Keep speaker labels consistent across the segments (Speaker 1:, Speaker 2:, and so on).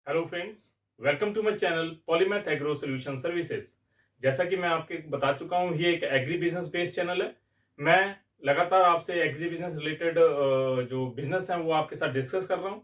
Speaker 1: Hello friends, welcome to my channel polymath agro solution services. जैसा कि मैं आपके बता चुका हूं, ये एक एग्री बिजनेस बेस्ड चैनल है। मैं लगातार आपसे एग्री बिजनेस रिलेटेड जो बिजनेस हैं वो आपके साथ डिस्कस कर रहा हूं।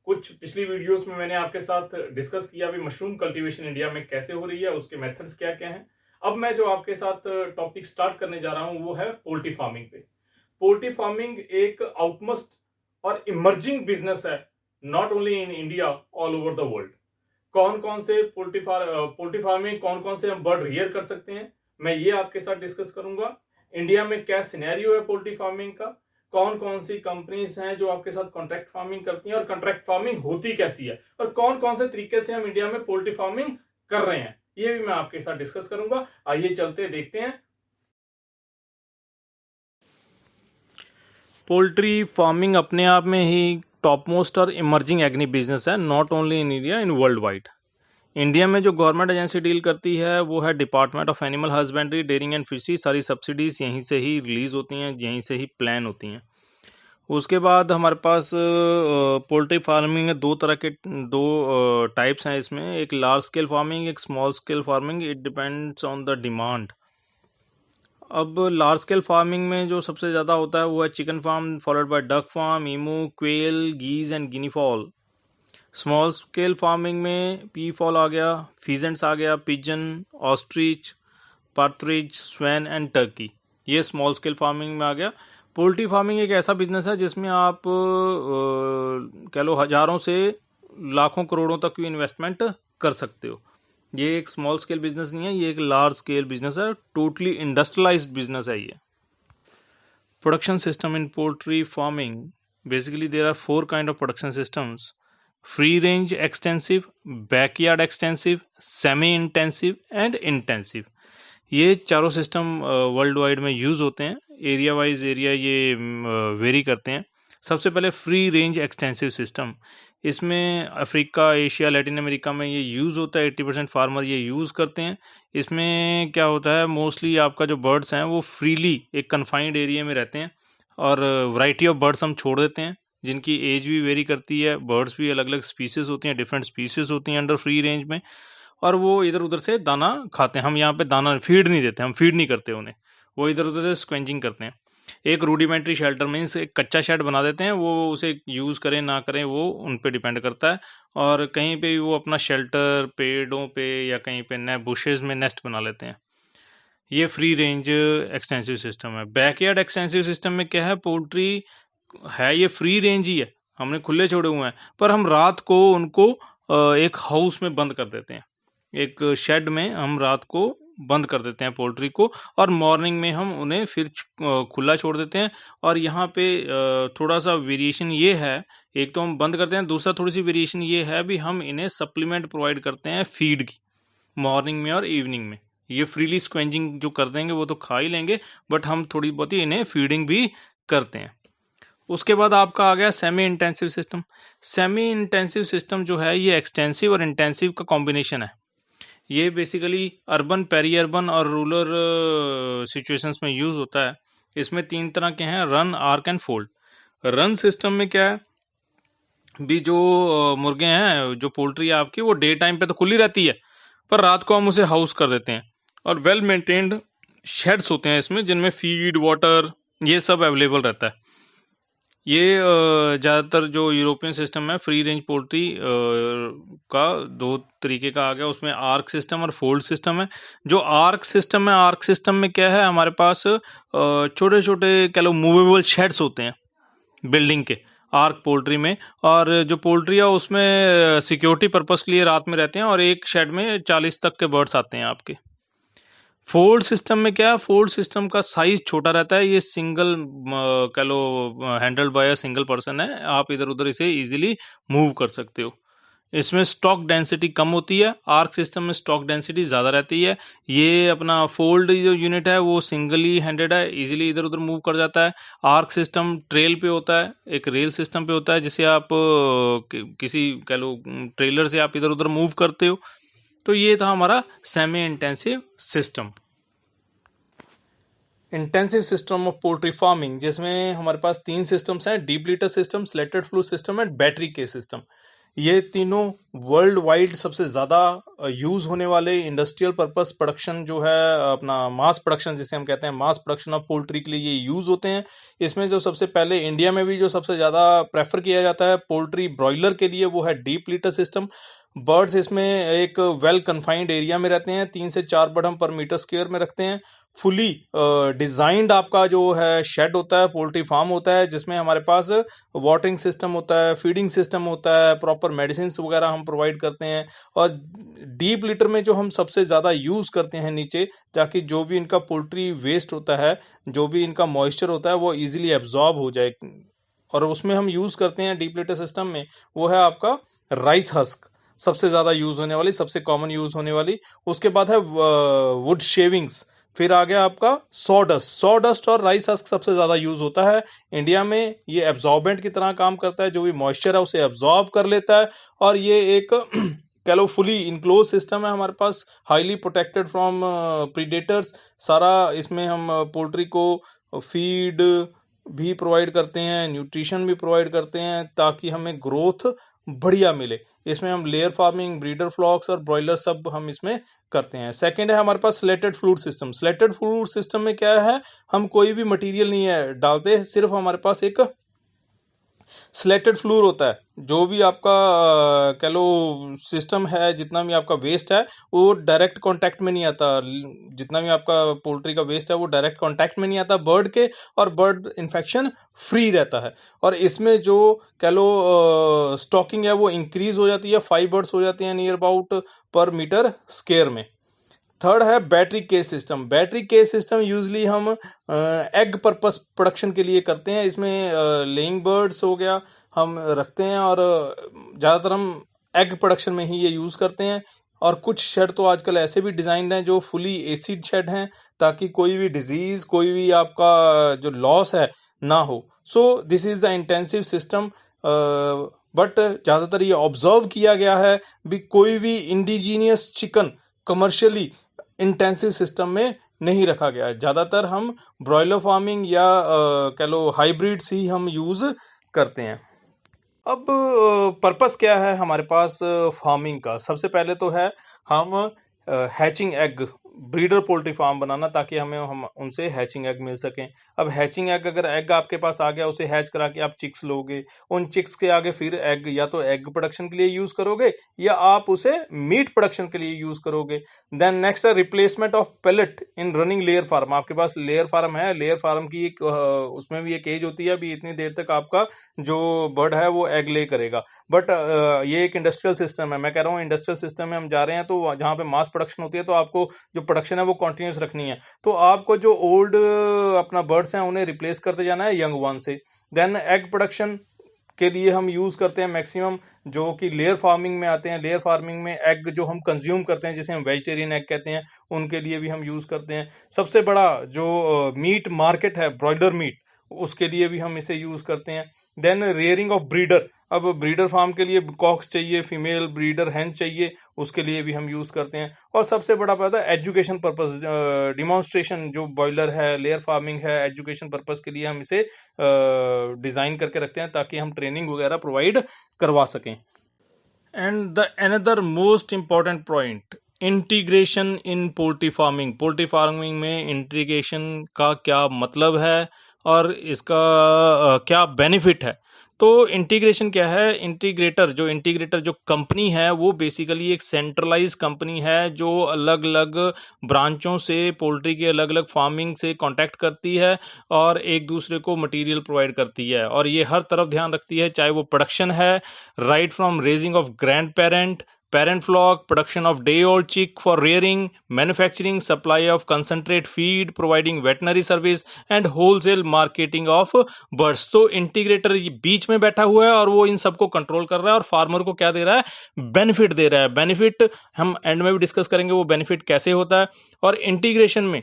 Speaker 1: कुछ पिछली वीडियोस में मैंने आपके साथ डिस्कस किया भी मशरूम कल्टीवेशन इंडिया में कैसे हो रही है, उसके मेथड्स क्या क्या हैं। अब मैं जो आपके साथ टॉपिक स्टार्ट करने जा रहा हूं वो है पोल्ट्री फार्मिंग पे। पोल्ट्री फार्मिंग एक आउटमस्ट और इमर्जिंग बिजनेस है, not only in India, all over the world. कौन कौन से पोल्ट्री फार्मिंग, कौन कौन से हम बर्ड रियर कर सकते हैं, मैं ये आपके साथ डिस्कस करूंगा। इंडिया में क्या सिनेरियो है पोल्ट्री फार्मिंग का, कौन कौन सी कंपनीज हैं जो आपके साथ कॉन्ट्रैक्ट फार्मिंग करती हैं और कॉन्ट्रैक्ट फार्मिंग होती कैसी है, और कौन कौन से तरीके से हम इंडिया में पोल्ट्री फार्मिंग कर रहे हैं, ये भी मैं आपके साथ डिस्कस करूंगा। आइए चलते देखते हैं। पोल्ट्री फार्मिंग अपने आप में ही टॉप मोस्ट और इमर्जिंग एग्री बिजनेस है, not only in India, in world wide. India में जो गवर्नमेंट एजेंसी डील करती है वो है department of animal husbandry, dairying and fishery. सारी सब्सिडीज यहीं से ही रिलीज होती हैं, यहीं से ही प्लान होती हैं। उसके बाद हमारे पास पोल्ट्री फार्मिंग में दो टाइप्स हैं इसमें, एक लार्ज स्केल फार्मिंग, एक small scale farming. It depends on the demand. अब लार्ज स्केल फार्मिंग में जो सबसे ज़्यादा होता है वो है chicken farm, followed by duck farm, emu, quail, geese and guinea fowl. Small scale farming में पी फॉल आ गया, फीजेंट्स आ गया, pigeon, ostrich, partridge, swan and turkey. ये स्मॉल स्केल फार्मिंग में आ गया। पोल्ट्री फार्मिंग एक ऐसा बिजनेस है जिसमें आप कह लो हजारों से लाखों करोड़ों तक की इन्वेस्टमेंट कर सकते हो। ये एक स्मॉल स्केल बिजनेस नहीं है, ये एक लार्ज स्केल बिजनेस है, टोटली इंडस्ट्रियलाइज्ड बिजनेस है ये। Production system in poultry farming, basically there are 4 kind of production systems: free range extensive, backyard extensive, semi intensive and intensive। ये चारों सिस्टम वर्ल्ड वाइड में यूज होते हैं। Area wise area ये very करते हैं। सबसे पहले फ्री रेंज एक्सटेंसिव सिस्टम, इसमें अफ्रीका, एशिया, लैटिन अमेरिका में ये यूज़ होता है। 80% फार्मर ये यूज़ करते हैं। इसमें क्या होता है, मोस्टली आपका जो बर्ड्स हैं वो फ्रीली एक कन्फाइंड एरिया में रहते हैं, और वैरायटी ऑफ बर्ड्स हम छोड़ देते हैं जिनकी एज भी वेरी करती है। बर्ड्स भी अलग अलग स्पीसीज होती हैं, डिफरेंट स्पीसीज होती हैं अंडर फ्री रेंज में, और वो इधर उधर से दाना खाते हैं। हम यहाँ पे दाना फीड नहीं देते, हम फीड नहीं करते उन्हें, वो इधर उधर से स्क्वेंचिंग करते हैं। एक रूडिमेंट्री शेल्टर मीन्स एक कच्चा शेड बना देते हैं, वो उसे यूज़ करें ना करें वो उन पे डिपेंड करता है। और कहीं पे भी वो अपना शेल्टर पेड़ों पे या कहीं पे न बुशेज में नेस्ट बना लेते हैं। ये फ्री रेंज एक्सटेंसिव सिस्टम है। बैकयार्ड एक्सटेंसिव सिस्टम में क्या है, पोल्ट्री है ये फ्री रेंज ही है, हमने खुले छोड़े हुए हैं, पर हम रात को उनको एक हाउस में बंद कर देते हैं, एक शेड में हम रात को बंद कर देते हैं पोल्ट्री को, और मॉर्निंग में हम उन्हें फिर खुला छोड़ देते हैं। और यहाँ पे थोड़ा सा वेरिएशन ये है, एक तो हम बंद करते हैं, दूसरा थोड़ी सी वेरिएशन ये है भी हम इन्हें सप्लीमेंट प्रोवाइड करते हैं फीड की, मॉर्निंग में और इवनिंग में। ये फ्रीली स्क्वेंजिंग जो कर देंगे वो तो खा ही लेंगे, बट हम थोड़ी बहुत ही इन्हें फीडिंग भी करते हैं। उसके बाद आपका आ गया semi intensive system. Semi intensive system जो है ये एक्सटेंसिव और इंटेंसिव का कॉम्बिनेशन है। ये बेसिकली अर्बन, पेरी अर्बन और रूरल सिचुएशंस में यूज होता है। इसमें 3 तरह के हैं, run, arc and fold. Run system में क्या है भी, जो मुर्गे हैं, जो पोल्ट्री है आपकी, वो डे टाइम पे तो खुली रहती है, पर रात को हम उसे हाउस कर देते हैं, और वेल मेंटेन्ड शेड्स होते हैं इसमें जिनमें फीड, वाटर, ये सब अवेलेबल रहता है। ये ज़्यादातर जो यूरोपियन सिस्टम है फ्री रेंज पोल्ट्री का 2 तरीके का आ गया, उसमें आर्क सिस्टम और फोल्ड सिस्टम है। जो आर्क सिस्टम है, आर्क सिस्टम में क्या है, हमारे पास छोटे छोटे कह लो मूवेबल शेड्स होते हैं बिल्डिंग के आर्क पोल्ट्री में, और जो पोल्ट्री है उसमें सिक्योरिटी पर्पस के लिए रात में रहते हैं, और एक शेड में 40 तक के बर्ड्स आते हैं आपके। फोल्ड सिस्टम में क्या है, फोल्ड सिस्टम का साइज छोटा रहता है, ये सिंगल कह लो handled by a single person है, आप इधर उधर इसे इजीली मूव कर सकते हो। इसमें स्टॉक डेंसिटी कम होती है, आर्क सिस्टम में स्टॉक डेंसिटी ज़्यादा रहती है। ये अपना फोल्ड जो यूनिट है वो सिंगली हैंडेड है, इजीली इधर उधर मूव कर जाता है। आर्क सिस्टम ट्रेल पे होता है, एक रेल सिस्टम पे होता है, जिसे आप किसी कह लो ट्रेलर से आप इधर उधर मूव करते हो। तो ये था हमारा semi intensive system. Intensive system of poultry farming, जिसमें हमारे पास 3 सिस्टम्स हैं, deep litre system, slitted flu system and battery के सिस्टम। ये तीनों वर्ल्ड वाइड सबसे ज़्यादा यूज़ होने वाले इंडस्ट्रियल पर्पस प्रोडक्शन जो है, अपना मास प्रोडक्शन जिसे हम कहते हैं, मास प्रोडक्शन ऑफ पोल्ट्री के लिए ये यूज़ होते हैं। इसमें जो सबसे पहले इंडिया में भी जो सबसे ज़्यादा प्रेफर किया जाता है पोल्ट्री ब्रॉयलर के लिए, वो है डीप लिटर सिस्टम। बर्ड्स इसमें एक वेल कन्फाइंड एरिया में रहते हैं, 3 से 4 बर्ड हम पर मीटर स्क्वायर में रखते हैं। फुली डिजाइंड आपका जो है शेड होता है, पोल्ट्री फार्म होता है, जिसमें हमारे पास वाटरिंग सिस्टम होता है, फीडिंग सिस्टम होता है, प्रॉपर मेडिसिन वगैरह हम प्रोवाइड करते हैं। और डीप लिटर में जो हम सबसे ज़्यादा यूज़ करते हैं नीचे, ताकि जो भी इनका पोल्ट्री वेस्ट होता है, जो भी इनका मॉइस्चर होता है, वो इजीली एब्जॉर्ब हो जाए। और उसमें हम यूज़ करते हैं डीप लिटर सिस्टम में, वो है आपका राइस हस्क, सबसे ज़्यादा यूज़ होने वाली, सबसे कॉमन यूज़ होने वाली। उसके बाद है वुड शेविंग्स, फिर आ गया आपका सॉडस्ट। सॉडस्ट और राइस हस्क सबसे ज़्यादा यूज़ होता है इंडिया में। ये एब्जॉर्बेंट की तरह काम करता है, जो भी मॉइस्चर है उसे एब्जॉर्ब कर लेता है। और ये एक कह लो फुली इनक्लोज सिस्टम है हमारे पास, हाईली प्रोटेक्टेड फ्रॉम प्रीडेटर्स। सारा इसमें हम पोल्ट्री को फीड भी प्रोवाइड करते हैं, न्यूट्रिशन भी प्रोवाइड करते हैं, ताकि हमें ग्रोथ बढ़िया मिले। इसमें हम लेयर फार्मिंग, ब्रीडर फ्लॉक्स और ब्रॉयलर सब हम इसमें करते हैं। सेकंड है हमारे पास slatted floor system. Slatted floor system में क्या है, हम कोई भी मटेरियल नहीं है डालते, सिर्फ हमारे पास एक स्लेटेड फ्लूर होता है। जो भी आपका कह लो सिस्टम है, जितना भी आपका वेस्ट है वो डायरेक्ट कांटेक्ट में नहीं आता। जितना भी आपका पोल्ट्री का वेस्ट है वो डायरेक्ट कांटेक्ट में नहीं आता बर्ड के, और बर्ड इन्फेक्शन फ्री रहता है। और इसमें जो कह लो स्टॉकिंग है वो इंक्रीज हो जाती है, 5 बर्ड्स हो जाती हैं नियर अबाउट पर मीटर स्क्वायर में। थर्ड है battery case system. Battery case system usually हम एग पर्पस प्रोडक्शन के लिए करते हैं। इसमें लेइंग बर्ड्स हो गया हम रखते हैं, और ज़्यादातर हम एग प्रोडक्शन में ही ये यूज़ करते हैं। और कुछ शेड तो आजकल ऐसे भी डिज़ाइंड हैं जो फुली एसिड शेड हैं, ताकि कोई भी डिजीज़, कोई भी आपका जो लॉस है ना हो। So this is the intensive system. But ज़्यादातर ये ऑब्जर्व किया गया है भी कोई भी indigenous chicken commercially intensive system में नहीं रखा गया है। ज़्यादातर हम ब्रॉयलर फार्मिंग या कह लो हाइब्रिड्स ही हम यूज़ करते हैं। अब पर्पस क्या है हमारे पास फार्मिंग का? सबसे पहले तो है हम hatching egg, breeder poultry farm बनाना, ताकि हम उनसे हैचिंग एग मिल सकें। अब हैचिंग एग, अगर एग आपके पास आ गया, उसे हैच करा के आप चिक्स लोगे, उन चिक्स के आगे फिर एग या तो एग प्रोडक्शन के लिए यूज करोगे, या आप उसे मीट प्रोडक्शन के लिए यूज करोगे। देन नेक्स्ट है replacement of pellet in running layer farm. आपके पास लेयर फार्म है, लेयर फार्म की एक उसमें भी एक एज होती है, अभी इतनी देर तक आपका जो बर्ड है वो एग ले करेगा। बट ये एक इंडस्ट्रियल सिस्टम है, मैं कह रहा हूँ इंडस्ट्रियल सिस्टम में हम जा रहे हैं, तो जहाँ पे मास प्रोडक्शन होती है, तो आपको जो प्रोडक्शन है वो कंटिन्यूस रखनी है। तो आपको जो ओल्ड अपना बर्ड्स हैं उन्हें रिप्लेस करते जाना है यंग वन से। देन एग प्रोडक्शन के लिए हम यूज करते हैं मैक्सिमम जो कि लेयर फार्मिंग में आते हैं। लेयर फार्मिंग में एग जो हम कंज्यूम करते हैं, जिसे हम वेजिटेरियन एग कहते हैं, उनके लिए भी हम यूज करते हैं। सबसे बड़ा जो मीट मार्केट है ब्रॉयलर मीट, उसके लिए भी हम इसे यूज करते हैं। Then rearing of breeder. अब ब्रीडर फार्म के लिए कॉक्स चाहिए, फीमेल ब्रीडर हैन चाहिए, उसके लिए भी हम यूज करते हैं। और सबसे बड़ा पता है एजुकेशन पर्पस, डिमॉन्स्ट्रेशन, जो बॉयलर है, लेयर फार्मिंग है, एजुकेशन पर्पस के लिए हम इसे डिजाइन करके रखते हैं, ताकि हम ट्रेनिंग वगैरह प्रोवाइड करवा सकें। And the another most important point, integration in poultry farming. Poultry farming में इंटीग्रेशन का क्या मतलब है और इसका क्या बेनिफिट है? तो इंटीग्रेशन क्या है? इंटीग्रेटर जो कंपनी है वो बेसिकली एक सेंट्रलाइज कंपनी है, जो अलग अलग ब्रांचों से पोल्ट्री के अलग अलग फार्मिंग से कांटेक्ट करती है और एक दूसरे को मटेरियल प्रोवाइड करती है। और ये हर तरफ ध्यान रखती है, चाहे वो प्रोडक्शन है, right from raising of grand parent, parent flock, production of day-old chick for rearing, manufacturing, supply of concentrate feed, providing veterinary service and wholesale marketing of birds। तो इंटीग्रेटर बीच में बैठा हुआ है और वो इन सबको कंट्रोल कर रहा है और फार्मर को क्या दे रहा है? बेनिफिट दे रहा है। बेनिफिट हम एंड में भी डिस्कस करेंगे वो बेनिफिट कैसे होता है। और इंटीग्रेशन में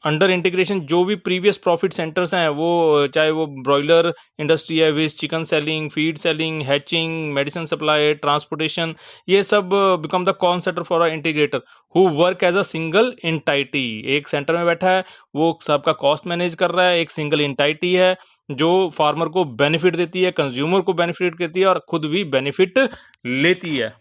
Speaker 1: अंडर इंटीग्रेशन जो भी प्रीवियस प्रॉफिट सेंटर्स हैं, वो चाहे वो ब्रॉयलर इंडस्ट्री है, waste chicken selling, feed selling, hatching, medicine supply, transportation, ये सब become the con centre for a integrator who work as a single entity. एक सेंटर में बैठा है, वो सबका कॉस्ट मैनेज कर रहा है, एक सिंगल इंटाइटी है जो फार्मर को बेनिफिट देती है, कंज्यूमर को बेनिफिट देती है और खुद भी बेनिफिट लेती है।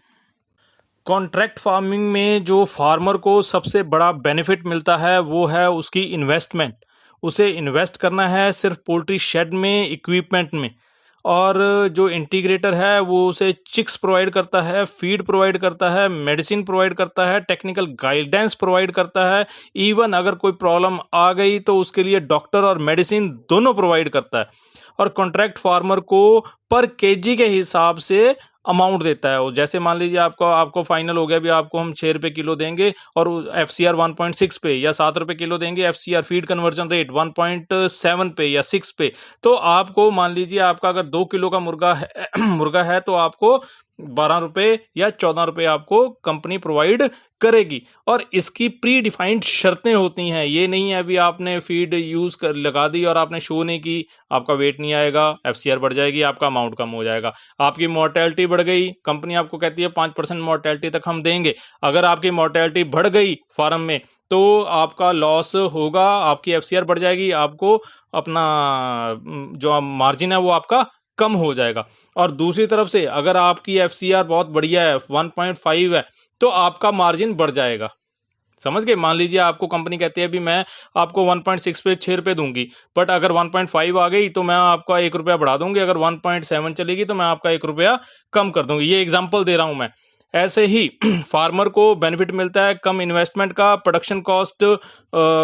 Speaker 1: कॉन्ट्रैक्ट फार्मिंग में जो फार्मर को सबसे बड़ा बेनिफिट मिलता है वो है उसकी इन्वेस्टमेंट। उसे इन्वेस्ट करना है सिर्फ पोल्ट्री शेड में, इक्विपमेंट में। और जो इंटीग्रेटर है वो उसे चिक्स प्रोवाइड करता है, फीड प्रोवाइड करता है, मेडिसिन प्रोवाइड करता है, टेक्निकल गाइडेंस प्रोवाइड करता है। इवन अगर कोई प्रॉब्लम आ गई तो उसके लिए डॉक्टर और मेडिसिन दोनों प्रोवाइड करता है। और कॉन्ट्रैक्ट फार्मर को पर केजी के हिसाब से अमाउंट देता है। जैसे मान लीजिए आपको फाइनल हो गया, भी आपको हम 6 रुपए किलो देंगे और FCR 1.6 पे या 7 रुपए किलो देंगे, FCR फीड कन्वर्जन रेट 1.7 पे या 6 पे। तो आपको मान लीजिए आपका अगर 2 किलो का मुर्गा है मुर्गा है तो आपको 12 रुपए या 14 रुपए आपको कंपनी प्रोवाइड करेगी। और इसकी प्री डिफाइंड शर्तें होती हैं। ये नहीं है अभी आपने फीड यूज कर लगा दी और आपने शो नहीं की, आपका वेट नहीं आएगा, FCR बढ़ जाएगी, आपका अमाउंट कम हो जाएगा। आपकी मोर्टेलिटी बढ़ गई, कंपनी आपको कहती है 5% मोर्टेलिटी तक हम देंगे। अगर आपकी मोर्टेलिटी बढ़ गई फार्म में तो आपका लॉस होगा, आपकी FCR बढ़ जाएगी, आपको अपना जो मार्जिन है वो आपका कम हो जाएगा। और दूसरी तरफ से अगर आपकी FCR बहुत बढ़िया है, 1.5 है, तो आपका मार्जिन बढ़ जाएगा। समझ गए? मान लीजिए आपको कंपनी कहती है भी मैं आपको 1.6 पे 6 रुपए दूंगी, बट अगर 1.5 आ गई तो मैं आपका 1 रुपया बढ़ा दूंगी, अगर 1.7 चलेगी तो मैं आपका 1 रुपया कम कर दूंगी। ये एग्जाम्पल दे रहा हूं मैं। ऐसे ही फार्मर को बेनिफिट मिलता है कम इन्वेस्टमेंट का। प्रोडक्शन कॉस्ट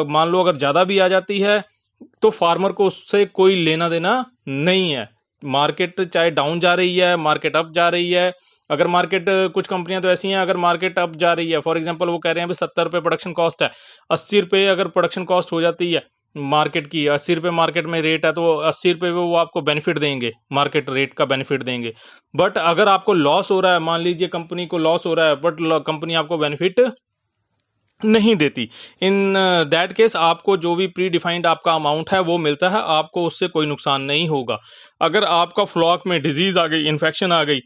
Speaker 1: मान लो अगर ज्यादा भी आ जाती है तो फार्मर को उससे कोई लेना देना नहीं है। मार्केट चाहे डाउन जा रही है, मार्केट अप जा रही है, अगर मार्केट कुछ कंपनियां तो ऐसी हैं अगर मार्केट अप जा रही है, फॉर एग्जांपल वो कह रहे हैं 70 रुपए प्रोडक्शन कॉस्ट है, 80 रुपए अगर प्रोडक्शन कॉस्ट हो जाती है मार्केट की, 80 रुपए मार्केट में रेट है, तो 80 रुपए वो आपको बेनिफिट देंगे, मार्केट रेट का बेनिफिट देंगे। बट अगर आपको लॉस हो रहा है, मान लीजिए कंपनी को लॉस हो रहा है बट कंपनी आपको बेनिफिट नहीं देती, इन दैट केस आपको जो भी प्री डिफाइंड आपका अमाउंट है वो मिलता है, आपको उससे कोई नुकसान नहीं होगा। अगर आपका फ्लॉक में डिजीज आ गई, इन्फेक्शन आ गई,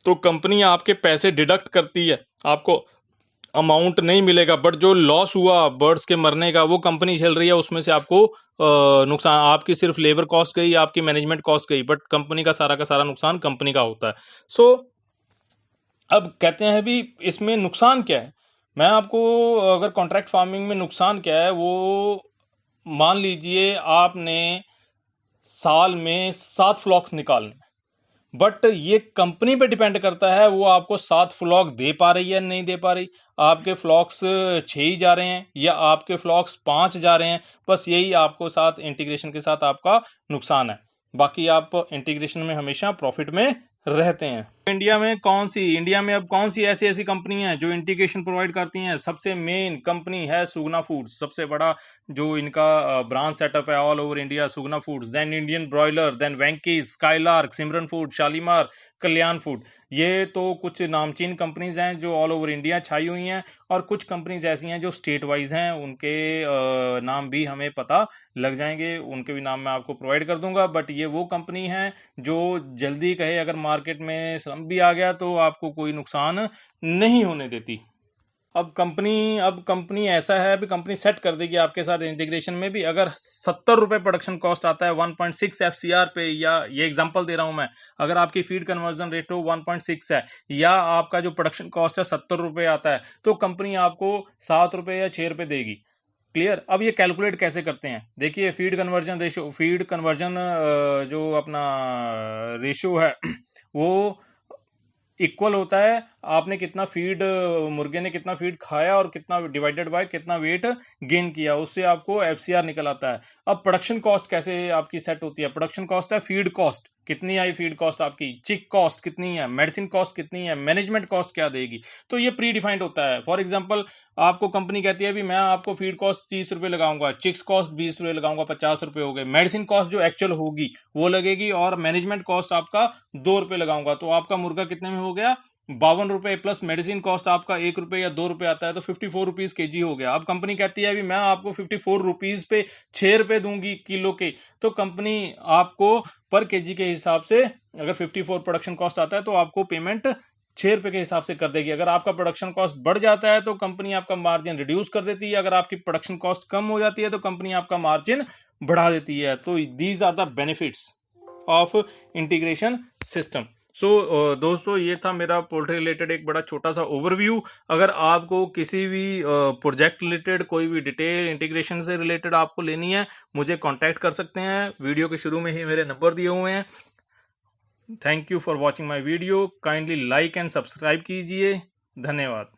Speaker 1: तो कंपनी आपके पैसे डिडक्ट करती है, आपको अमाउंट नहीं मिलेगा। बट जो लॉस हुआ बर्ड्स के मरने का वो कंपनी झेल रही है, उसमें से आपको नुकसान, आपकी सिर्फ लेबर कॉस्ट गई, आपकी मैनेजमेंट कॉस्ट गई, बट कंपनी का सारा नुकसान कंपनी का होता है। सो अब कहते हैं भी इसमें नुकसान क्या है। मैं आपको अगर कॉन्ट्रैक्ट फार्मिंग में नुकसान क्या है वो, मान लीजिए आपने साल में 7 फ्लॉक्स निकालने, बट ये कंपनी पे डिपेंड करता है वो आपको 7 फ्लॉक दे पा रही है नहीं दे पा रही। आपके फ्लॉक्स 6 ही जा रहे हैं या आपके फ्लॉक्स 5 जा रहे हैं, बस यही आपको साथ इंटीग्रेशन के साथ आपका नुकसान है। बाकी आप इंटीग्रेशन में हमेशा प्रॉफिट में रहते हैं। इंडिया में अब कौन सी ऐसी ऐसी कंपनी है जो इंटीग्रेशन प्रोवाइड करती हैं। सबसे मेन कंपनी है सुगना फूड्स, सबसे बड़ा जो इनका ब्रांच सेटअप है all over India, Suguna Foods, then Indian Broiler, then Venky's, Skylark, Simran Food, Shalimar, Kalyan Food. ये तो कुछ नामचीन कंपनीज हैं जो ऑल ओवर इंडिया छाई हुई हैं, और कुछ कंपनीज ऐसी हैं जो स्टेट वाइज हैं, उनके नाम भी हमें पता लग जाएंगे, उनके भी नाम मैं आपको प्रोवाइड कर दूंगा। बट ये वो कंपनी है जो जल्दी कहे अगर मार्केट में श्रम भी आ गया तो आपको कोई नुकसान नहीं होने देती। अब कंपनी ऐसा है, अभी कंपनी सेट कर देगी आपके साथ इंटीग्रेशन में भी। अगर 70 रुपए प्रोडक्शन कॉस्ट आता है 1.6 FCR पे, या ये एग्जांपल दे रहा हूं मैं, अगर आपकी फीड कन्वर्जन रेटो 1.6 है या आपका जो प्रोडक्शन कॉस्ट है 70 रुपए आता है, तो कंपनी आपको 7 रुपए या 6 रुपए देगी। क्लियर? अब ये कैलकुलेट कैसे करते हैं, देखिए फीड कन्वर्जन जो अपना रेशियो है वो इक्वल होता है आपने कितना फीड, मुर्गे ने कितना फीड खाया और कितना डिवाइडेड बाय कितना वेट गेन किया, उससे आपको FCR निकल आता है। अब प्रोडक्शन कॉस्ट कैसे आपकी सेट होती है, प्रोडक्शन कॉस्ट है फीड कॉस्ट, कितनी आई फीड कॉस्ट आपकी, चिक कॉस्ट कितनी है, मेडिसिन कॉस्ट कितनी है, मैनेजमेंट कॉस्ट क्या देगी, तो ये प्री डिफाइंड होता है। फॉर एग्जांपल आपको कंपनी कहती है भी मैं आपको फीड कॉस्ट 30 रुपए लगाऊंगा, चिक्स कॉस्ट 20 रुपए लगाऊंगा, 50 रुपए हो गए, मेडिसिन कॉस्ट जो एक्चुअल होगी वो लगेगी, और मैनेजमेंट कॉस्ट आपका 2 रुपए लगाऊंगा, तो आपका मुर्गा कितने में हो गया, 52 ₹55 प्लस मेडिसिन कॉस्ट आपका ₹1 या ₹2 आता है तो ₹54 kg हो गया। अब कंपनी कहती है अभी मैं आपको ₹54 पे ₹6 दूंगी किलो के, तो कंपनी आपको पर केजी के हिसाब से अगर 54 प्रोडक्शन कॉस्ट आता है तो आपको पेमेंट ₹6 के हिसाब से कर देगी। अगर आपका प्रोडक्शन कॉस्ट बढ़ जाता है तो कंपनी आपका मार्जिन रिड्यूस कर देती है, अगर आपकी प्रोडक्शन कॉस्ट कम हो जाती है तो कंपनी आपका मार्जिन बढ़ा देती है। तो these are the benefits of integration system. So दोस्तों, ये था मेरा पोल्ट्री रिलेटेड एक बड़ा छोटा सा ओवरव्यू। अगर आपको किसी भी प्रोजेक्ट रिलेटेड कोई भी डिटेल इंटीग्रेशन से रिलेटेड आपको लेनी है, मुझे कांटेक्ट कर सकते हैं। वीडियो के शुरू में ही मेरे नंबर दिए हुए हैं। Thank you for watching my video. Kindly like and subscribe कीजिए। धन्यवाद।